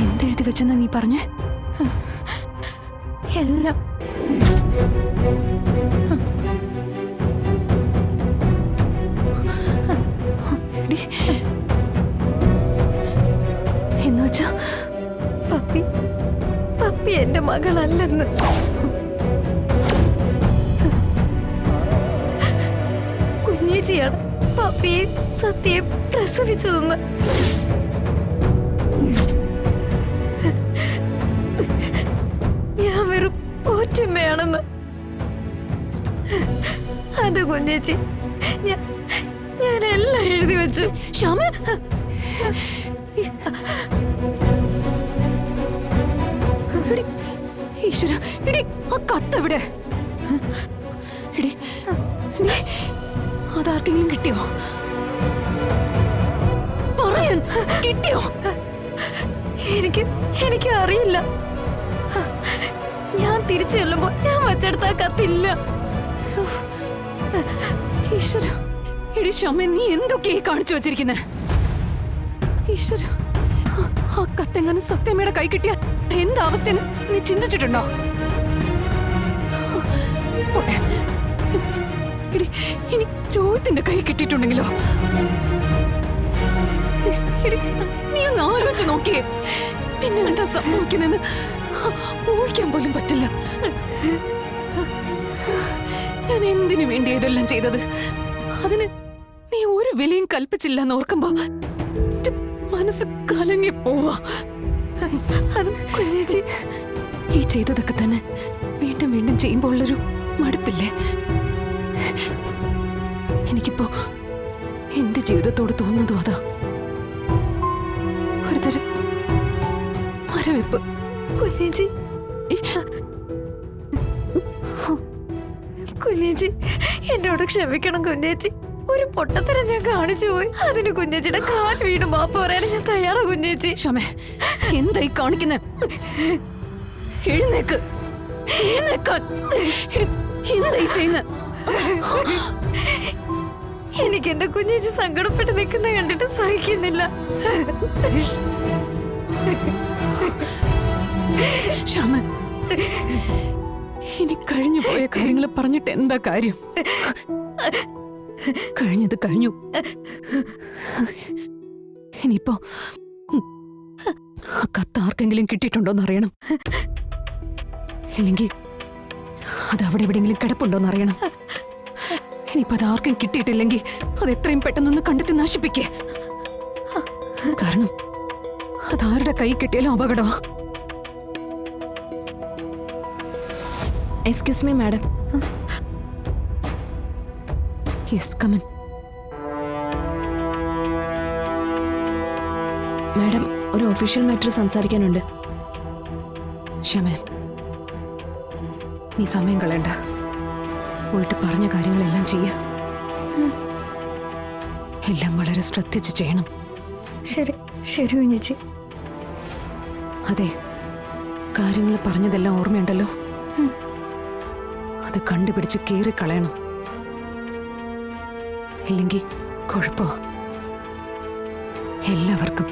എന്തെഴുതി വെച്ചെന്നാ നീ പറഞ്ഞേ? എല്ലാം. എന്നുവെച്ചാ പപ്പി പപ്പി എന്റെ മകളല്ലെന്ന്. കുഞ്ഞേച്ചിയാണ് പപ്പിയെ സത്യം പ്രസവിച്ചതെന്ന്. ഞാൻ വെറും പോറ്റമ്മയാണെന്ന്. അത് കുഞ്ഞേച്ചി ഞാനെല്ലാം എഴുതി വെച്ചു. ശ്യാമ, ഈശ്വര, എടി ആ കത്തെവിടെ? എടി, അതാർക്കെങ്കിലും കിട്ടിയോ? പറയാൻ കിട്ടിയോ? എനിക്ക് അറിയില്ല. ഞാൻ തിരിച്ചു ചെല്ലുമ്പോ ഞാൻ വച്ചെടുത്ത ആ കത്തില്ല. ഈശ്വര, എടി ശ്യാമ, നീ എന്തൊക്കെയായി കാണിച്ചു വെച്ചിരിക്കുന്നെ? ഈശ്വര, ആ കത്തെങ്ങനെ സത്യമ്മയുടെ കൈ കിട്ടിയ എന്താ അവസ്ഥയെന്ന് നീ ചിന്തിച്ചിട്ടുണ്ടോ? പോട്ടെ, എടി ഇനി രോഹിത്തിന്റെ കൈ കിട്ടിയിട്ടുണ്ടെങ്കിലോ? എടി, നീ ഒന്ന് ആലോചിച്ച് നോക്കിയേ. പിന്നെ എന്താ സംഭവിക്കുന്നെന്ന് ഊഹിക്കാൻ പോലും പറ്റില്ല. ഞാൻ എന്തിനു വേണ്ടി ഇതെല്ലാം ചെയ്തത്? അതിന് നീ ഒരു വിലയും കൽപ്പിച്ചില്ലെന്ന് ഓർക്കുമ്പോ മനസ്സ് കലങ്ങി പോവാ. അത് കുഞ്ഞേച്ചി, ഈ ചെയ്തതൊക്കെ തന്നെ വീണ്ടും വീണ്ടും ചെയ്യുമ്പോൾ ഉള്ളൊരു മടുപ്പില്ലേ? എനിക്കിപ്പോ എന്റെ ജീവിതത്തോട് തോന്നുന്നതും അതാ. ഒരുതരം മരവിപ്പ്. കുഞ്ഞേച്ചി കുഞ്ഞേച്ചി എന്നോട് ക്ഷമിക്കണം കുഞ്ഞേച്ചി. ഒരു പൊട്ടത്തരം ഞാൻ കാണിച്ചു പോയി. അതിന് കുഞ്ഞേച്ചിയുടെ കാൽ വീണ് മാപ്പ് പറയാൻ ഞാൻ തയ്യാറാ കുഞ്ഞേച്ചി. ക്ഷമേ, എന്തായി കാണിക്കുന്നെ? എഴുന്നേക്ക്, എഴുന്നേക്കാൻ. എന്തായി ചെയ്യുന്നെ? എനിക്ക് എന്റെ കുഞ്ഞേച്ചി സങ്കടപ്പെട്ട് നിൽക്കുന്ന കണ്ടിട്ട് സഹിക്കുന്നില്ല. ശ്യാമ, ഇനി കഴിഞ്ഞു പോയ കാര്യങ്ങൾ പറഞ്ഞിട്ട് എന്താ കാര്യം? കഴിഞ്ഞത് കഴിഞ്ഞു. ഇനിയിപ്പോ ആ കത്ത് ആർക്കെങ്കിലും കിട്ടിയിട്ടുണ്ടോന്ന് അറിയണം. ഇല്ലെങ്കിൽ അത് അവിടെ എവിടെയെങ്കിലും കിടപ്പുണ്ടോന്ന് അറിയണം. ഇനിയിപ്പോ അത് ആർക്കും കിട്ടിയിട്ടില്ലെങ്കിൽ അത് എത്രയും പെട്ടെന്നൊന്ന് കണ്ടെത്തി നശിപ്പിക്കേ. കാരണം അതാരുടെ കൈ കിട്ടിയാലും അപകടമാ. Excuse me madam. Yes, come in. Madam, ഒരു ഒഫീഷ്യൽ മാറ്റർ സംസാരിക്കാനുണ്ട്. ക്ഷമേ, നീ സമയം കളയണ്ട. പോയിട്ട് പറഞ്ഞ കാര്യങ്ങളെല്ലാം ചെയ്യാം. എല്ലാം വളരെ ശ്രദ്ധിച്ച് ചെയ്യണം. ശരി ശരി കുഞ്ഞേച്ചി. അതെ, കാര്യങ്ങൾ പറഞ്ഞതെല്ലാം ഓർമ്മയുണ്ടല്ലോ? അത് കണ്ടുപിടിച്ച് കീറിക്കളയണം. ഇല്ലെങ്കിൽ കുഴപ്പമോ എല്ലാവർക്കും.